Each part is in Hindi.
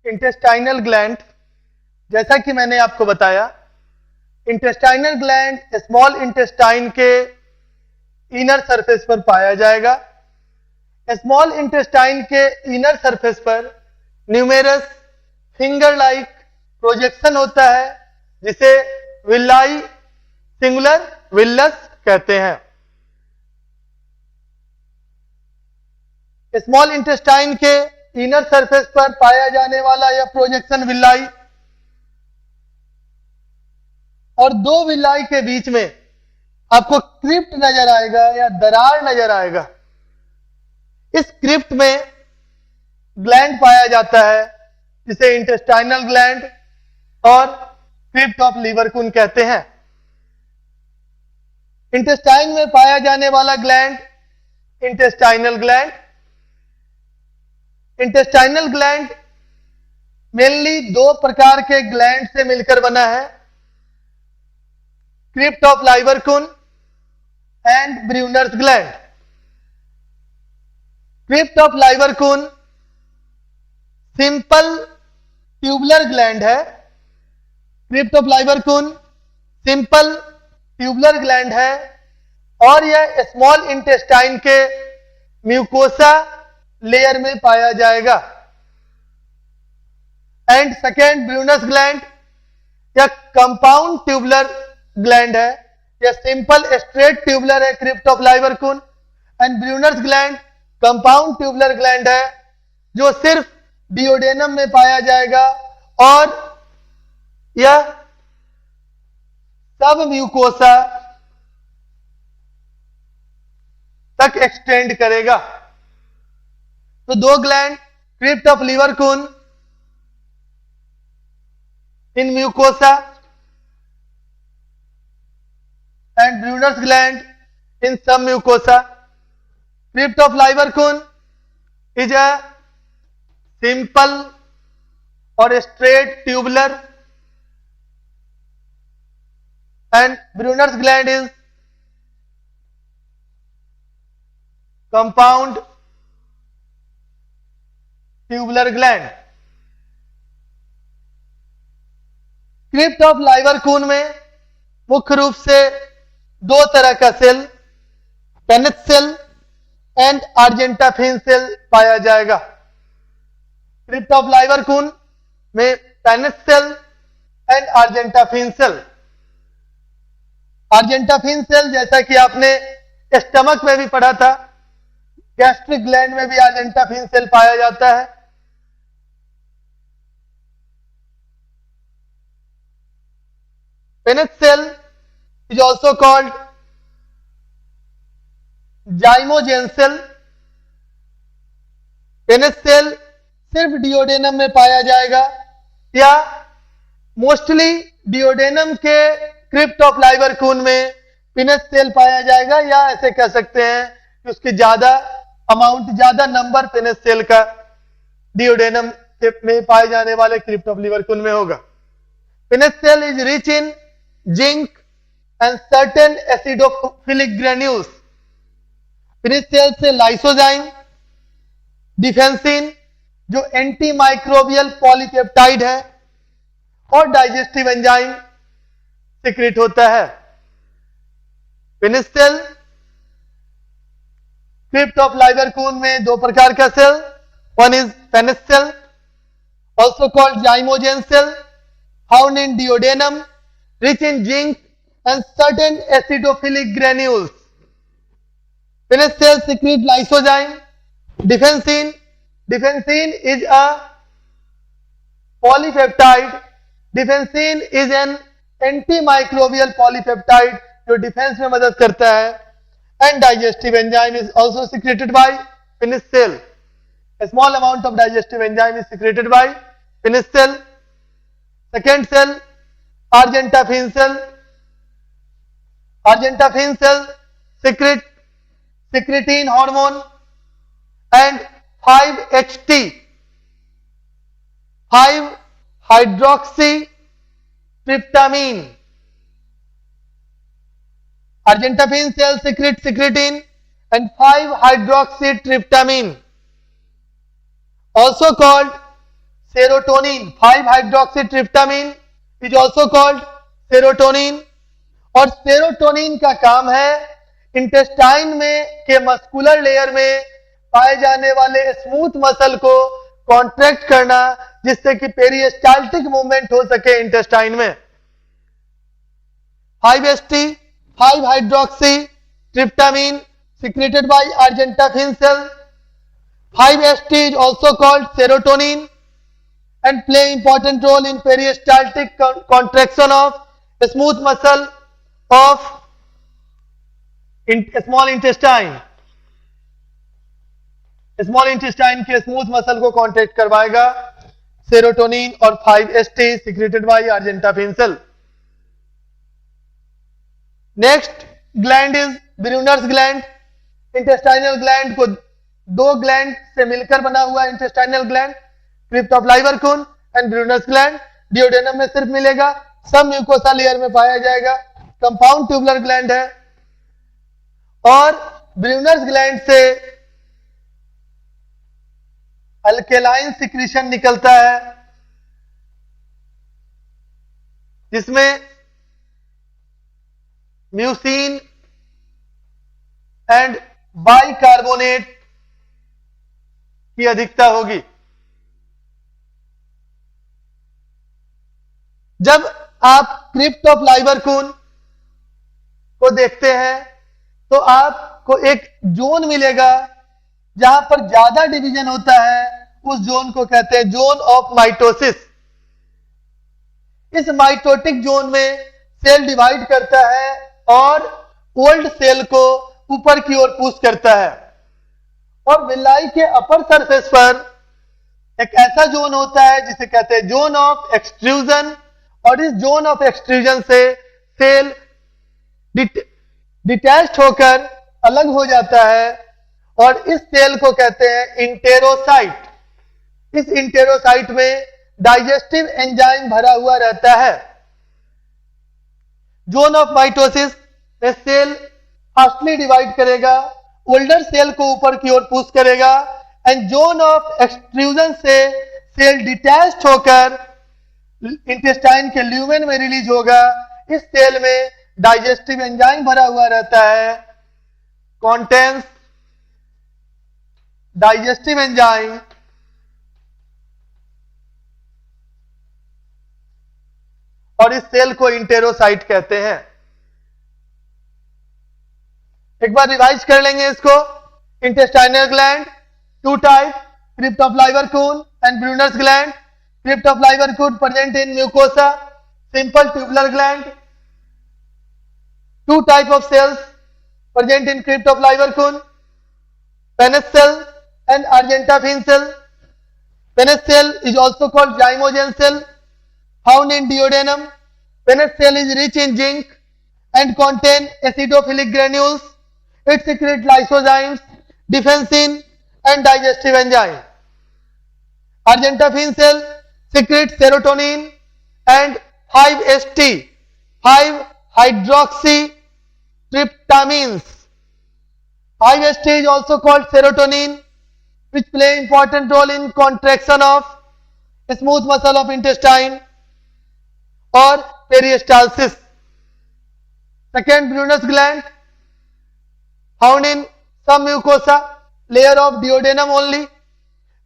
इंटेस्टाइनल ग्लैंड, जैसा कि मैंने आपको बताया, इंटेस्टाइनल ग्लैंड स्मॉल इंटेस्टाइन के इनर सरफेस पर पाया जाएगा। स्मॉल इंटेस्टाइन के इनर सरफेस पर न्यूमेरस फिंगर लाइक प्रोजेक्शन होता है, जिसे विल्लाई सिंगुलर विल्लस कहते हैं। स्मॉल इंटेस्टाइन के इनर सरफेस पर पाया जाने वाला यह प्रोजेक्शन विल्लाई और दो विल्लाई के बीच में आपको क्रिप्ट नजर आएगा या दरार नजर आएगा। इस क्रिप्ट में ग्लैंड पाया जाता है, जिसे इंटेस्टाइनल ग्लैंड और क्रिप्ट ऑफ लिवरकुन कहते हैं। इंटेस्टाइन में पाया जाने वाला gland intestinal gland. Intestinal gland mainly दो प्रकार के ग्लैंड से मिलकर बना है, crypt of Lieberkuhn and Brunner's gland. Crypt of Lieberkuhn simple tubular gland है। Crypt of Lieberkuhn simple tubular gland है और यह स्मॉल इंटेस्टाइन के म्यूकोसा लेयर में पाया जाएगा। एंड सेकेंड ब्रूनस ग्लैंड, यह कंपाउंड ट्यूबुलर ग्लैंड है। यह सिंपल स्ट्रेट ट्यूबुलर है crypt of Lieberkuhn, and Brunner's gland compound tubular gland है, जो सिर्फ डिओडेनम में पाया जाएगा और यह सब म्यूकोसा तक एक्सटेंड करेगा। तो दो gland, crypt of Lieberkuhn in mucosa and Brunner's gland in submucosa. Crypt of Lieberkuhn is a simple और straight tubular and Brunner's gland is compound tubular gland। Crypt of Lieberkuhn में मुख्य रूप से दो तरह का cell, Paneth cell and argentaffin cell पाया जाएगा। क्रिप्ट ऑफ लिवरकुन में Paneth cell and argentaffin cell. Argentaffin cell, जैसा कि आपने स्टमक में भी पढ़ा था, गैस्ट्रिक ग्लैंड में भी आर्जेंटाफिन सेल पाया जाता है। Paneth cell is also called zymogen cell. Paneth cell सिर्फ डिओडेनम में पाया जाएगा या मोस्टली डिओडेनम के क्रिप्ट ऑफ लिवरकुन में पेनिस सेल पाया जाएगा, या ऐसे कह सकते हैं कि उसकी ज्यादा अमाउंट, ज्यादा नंबर पेनिस सेल का डिओडेनम में पाए जाने वाले क्रिप्ट ऑफ लिवरकुन में होगा। Paneth cell is rich in zinc and certain acidophilic granules. Paneth cell से लाइसोजाइम, डिफेंसिन जो एंटी माइक्रोबियल पॉलीपेप्टाइड है, और डाइजेस्टिव एंजाइम सीक्रेट होता है। Paneth cell crypt of Lieberkuhn में दो प्रकार का cell, one is Paneth cell also called zymogen cell, found in duodenum, rich in zinc and certain acidophilic granules. Paneth cell secrete lysozyme, defensin. Defensin is a polypeptide. Defensin is an anti microbial polypeptide जो डिफेंस में मदद करता है। And digestive enzyme is also secreted by Paneth cell. A small amount of digestive enzyme is secreted by penis cell. Second cell, argentafin cell. Argentafin cell secrete secretin hormone and 5-HT, 5-hydroxytryptamine. Argentafin cell secrete secretin and 5-hydroxytryptamine, also called serotonin, five hydroxytryptamine is also called serotonin. और सेरोटोनिन का काम है इंटेस्टाइन में के मस्कुलर लेयर में पाए जाने वाले स्मूथ मसल को कॉन्ट्रैक्ट करना, जिससे कि पेरिस्टाल्टिक मूवमेंट हो सके इंटेस्टाइन में। 5-HT, 5-हाइड्रोक्सीट्रिप्टामिन secreted by argentapin cell. 5-HT is also called serotonin and play important role in peristaltic contraction of smooth muscle of small intestine. Small intestine के स्मूथ मसल को कॉन्ट्रैक्ट करवाएगा सेरोटोनिन और 5-HT secreted by argentaffin cell. Next gland is Brunner's gland. Intestinal gland को दो ग्लैंड से मिलकर बना हुआ intestinal gland, crypt of Lieberkuhn and Brunner's gland. Duodenum में सिर्फ मिलेगा, सब म्यूकोसा लेयर में पाया जाएगा। कंपाउंड ट्यूबुलर ग्लैंड है और ब्रूनर्स ग्लैंड से अल्केलाइन सिक्रीशन निकलता है, जिसमें म्यूसिन एंड बाइकार्बोनेट की अधिकता होगी। जब आप क्रिप्ट ऑफ लाइवरकून को देखते हैं तो आपको एक जोन मिलेगा जहां पर ज्यादा डिवीजन होता है, उस जोन को कहते हैं जोन ऑफ माइटोसिस। इस माइटोटिक जोन में सेल डिवाइड करता है और ओल्ड सेल को ऊपर की ओर पुश करता है। और विलाई के अपर सरफेस पर एक ऐसा जोन होता है जिसे कहते हैं जोन ऑफ एक्सट्रूजन, और इस जोन ऑफ एक्सट्रूजन से सेल डिटैच्ड होकर अलग हो जाता है और इस सेल को कहते हैं इंटेरोसाइट। इस इंटेरोसाइट में डाइजेस्टिव एंजाइम भरा हुआ रहता है। जोन ऑफ माइटोसिस में सेल फास्टली डिवाइड करेगा, ओल्डर सेल को ऊपर की ओर पुश करेगा, एंड जोन ऑफ एक्सट्रूजन से सेल डिटैच्ड होकर इंटेस्टाइन के ल्यूमेन में रिलीज होगा। इस सेल में डाइजेस्टिव एंजाइम भरा हुआ रहता है, कॉन्टेंस डाइजेस्टिव एंजाइम और इस सेल को इंटेरोसाइट कहते हैं। एक बार रिवाइज कर लेंगे इसको। Intestinal gland two type, crypt of Lieberkuhn and Brunner's gland. Crypt of Lieberkuhn present in mucosa, simple tubular gland. Two type of cells present in crypt of Lieberkuhn, Paneth cell and argentapin cell. Paneth cell is also called zymogen cell, found in duodenum. Paneth cell is rich in zinc and contain acidophilic granules. It secretes lysozymes, defensin and digestive enzyme. Argentapin cell secretes serotonin and 5-HT, 5-hydroxytryptamines. 5-HT is also called serotonin, which play important role in contraction of smooth muscle of intestine or peristalsis. Second, Brunner's gland, found in some mucosa layer of duodenum only.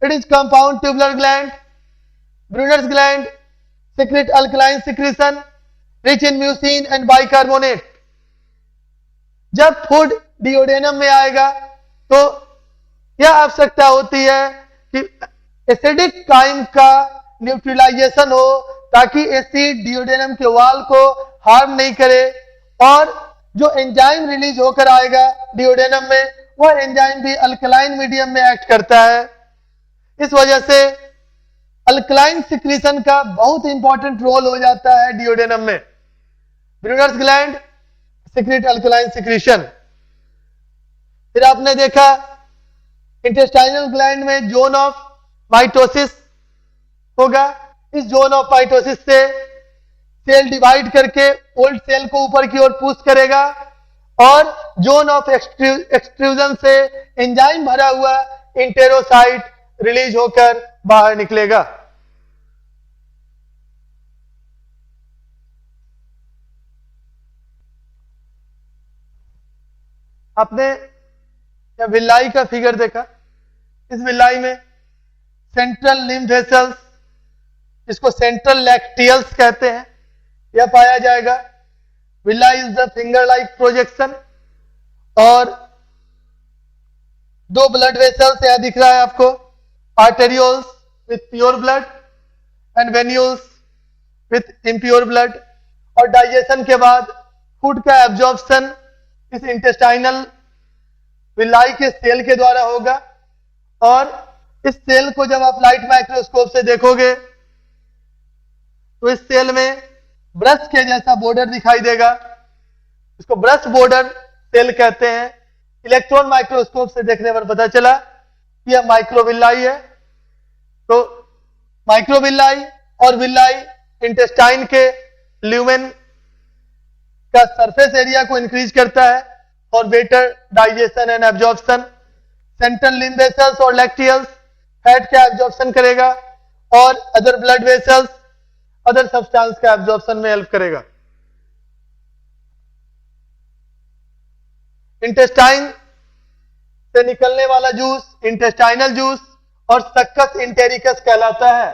It is compound tubular gland. Brunner's gland secrete alkaline secretion rich in mucin and bicarbonate. जब फूड डिओडेनम में आएगा तो यह आवश्यकता होती है कि एसिडिक काइम का न्यूट्रलाइजेशन हो, ताकि एसिड डिओडेनम के वॉल को हार्म नहीं करे, और जो एंजाइम रिलीज होकर आएगा डिओडेनम में, वह एंजाइम भी अल्कलाइन मीडियम में एक्ट करता है। इस वजह से अल्कलाइन सिक्रीशन का बहुत इंपॉर्टेंट रोल हो जाता है डिओडेनम में। Brunner's gland secrete alkaline secretion. फिर आपने देखा इंटेस्टाइनल ग्लैंड में जोन ऑफ माइटोसिस होगा। इस जोन ऑफ माइटोसिस से सेल डिवाइड करके ओल्ड सेल को ऊपर की ओर पुश करेगा, और जोन ऑफ एक्सट्रूजन से एंजाइम भरा हुआ इंटेरोसाइट रिलीज होकर बाहर निकलेगा। आपने या विलाई का फिगर देखा, इस विलाई में सेंट्रल लिम्फ वेसल्स, इसको सेंट्रल लैक्टियल्स कहते हैं, यह पाया जाएगा। Villi is the finger like projection, और दो ब्लड वेसल्स यहां दिख रहा है आपको, arterioles with pure blood and venules with impure blood. और डाइजेशन के बाद फूड का एब्जॉर्प्शन इस इंटेस्टाइनल विलाई के सेल के द्वारा होगा, और इस सेल को जब आप लाइट माइक्रोस्कोप से देखोगे तो इस सेल में ब्रश के जैसा बॉर्डर दिखाई देगा, इसको ब्रश बॉर्डर सेल कहते हैं। इलेक्ट्रॉन माइक्रोस्कोप से देखने पर पता चला कि यह माइक्रोविलाई है। तो माइक्रोविलाई और विलाई इंटेस्टाइन के ल्यूमेन का सरफेस एरिया को इंक्रीज करता है और better digestion and absorption. Central lymph vessels और लैक्टियल्स फैट का एब्जॉर्प्शन करेगा, और other blood vessels other substance का एब्जॉर्प्शन में हेल्प करेगा। इंटेस्टाइन से निकलने वाला जूस इंटेस्टाइनल जूस और सक्कस इंटेरिकस कहलाता है।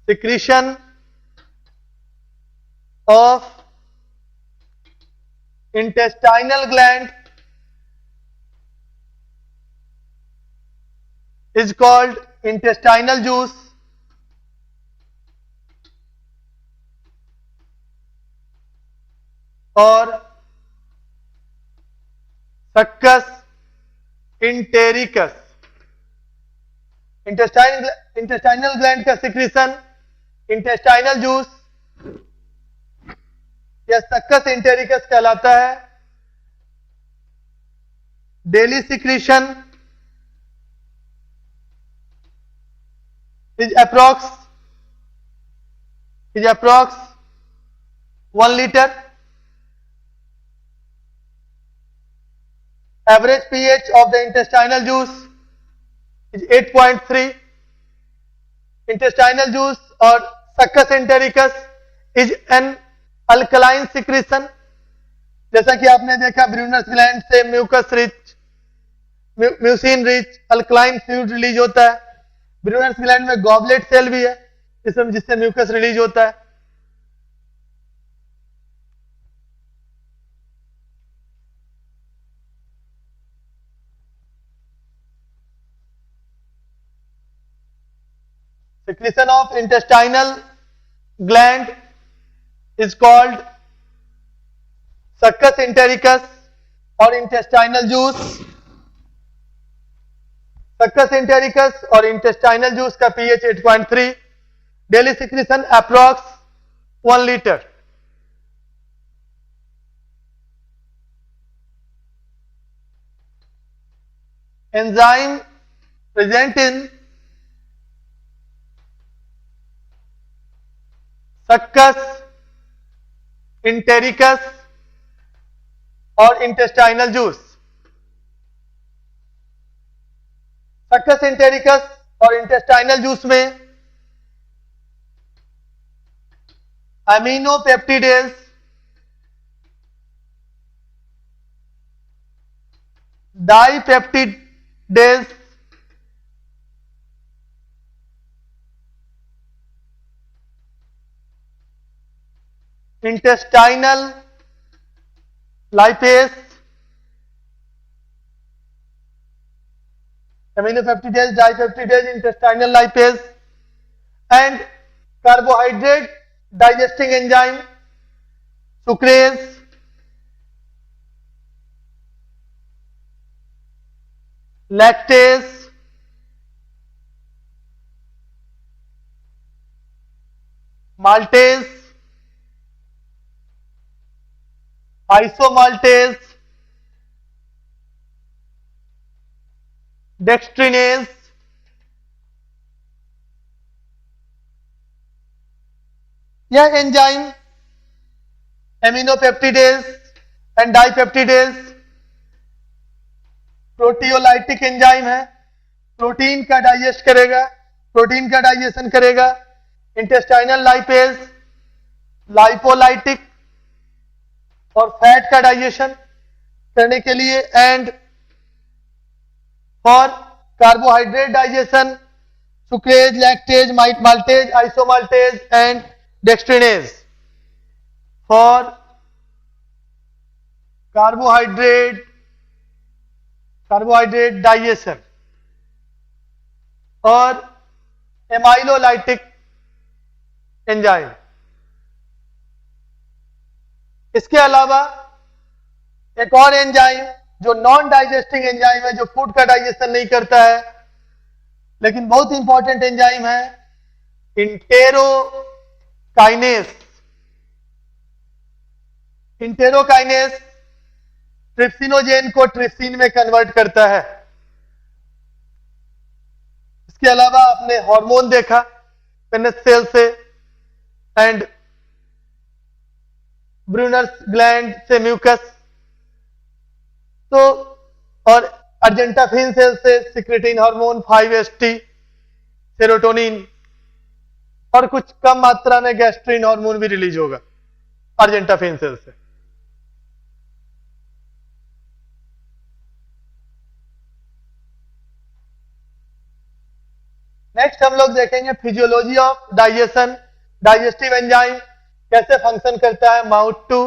Secretion of intestinal gland is called intestinal juice, और सक्कस इंटेरिकस। इंटेस्टाइनल ग्लैंड का सिक्रीशन इंटेस्टाइनल जूस या सक्कस इंटेरिकस कहलाता है। Daily secretion is approx 1 liter. Average pH of the intestinal juice is 8.3. Intestinal juice or succus इंटेरिकस is an alkaline secretion. जैसा कि आपने देखा ब्रूनस ग्लैंड से mucin rich alkaline fluid release होता है। ब्रूनस ग्लैंड में गॉबलेट सेल भी है जिससे म्यूकस रिलीज होता है। Secretion of intestinal gland is called succus entericus और इंटेस्टाइनल जूस। सक्कस इंटेरिकस और इंटेस्टाइनल जूस का pH 8.3, daily secretion approx 1 litre. Enzyme present in succus entericus और इंटेस्टाइनल जूस। सक्कस इंटेरिकस और इंटेस्टाइनल जूस में aminopeptidase, dipeptidase, intestinal lipase, aminopeптidase, dipeptidase, intestinal lipase, and carbohydrate digesting enzyme, sucrase, lactase, maltase, isomaltase, dextrinase, यह enzyme aminopeptidase and dipeptidase proteolytic enzyme है। प्रोटीन का डाइजेस्ट करेगा, प्रोटीन का डाइजेशन करेगा। इंटेस्टाइनल लाइपेज लाइपोलाइटिक और फैट का डाइजेशन करने के लिए, and for carbohydrate digestion sucrase, lactase, maltase, isomaltase and dextrinase. For carbohydrate digestion और एमाइलोलाइटिक एंजाइम। इसके अलावा एक और एंजाइम जो नॉन डाइजेस्टिंग एंजाइम है, जो फूड का डाइजेशन नहीं करता है, लेकिन बहुत इंपॉर्टेंट एंजाइम है, इंटेरोकाइनेस। इंटेरोकाइनेस ट्रिप्सिनोजेन को ट्रिप्सिन में कन्वर्ट करता है। इसके अलावा आपने हार्मोन देखा पेनिस सेल से, एंड ब्रूनर्स ग्लैंड से म्यूकस, तो और अर्जेंटाफिन सेल से सिक्रेटिन हार्मोन, 5-HT, सेरोटोनिन, और कुछ कम मात्रा में गैस्ट्रिन हार्मोन भी रिलीज होगा अर्जेंटाफिन सेल से। नेक्स्ट हम लोग देखेंगे physiology of digestion, digestive enzyme कैसे फंक्शन करता है माउथ टू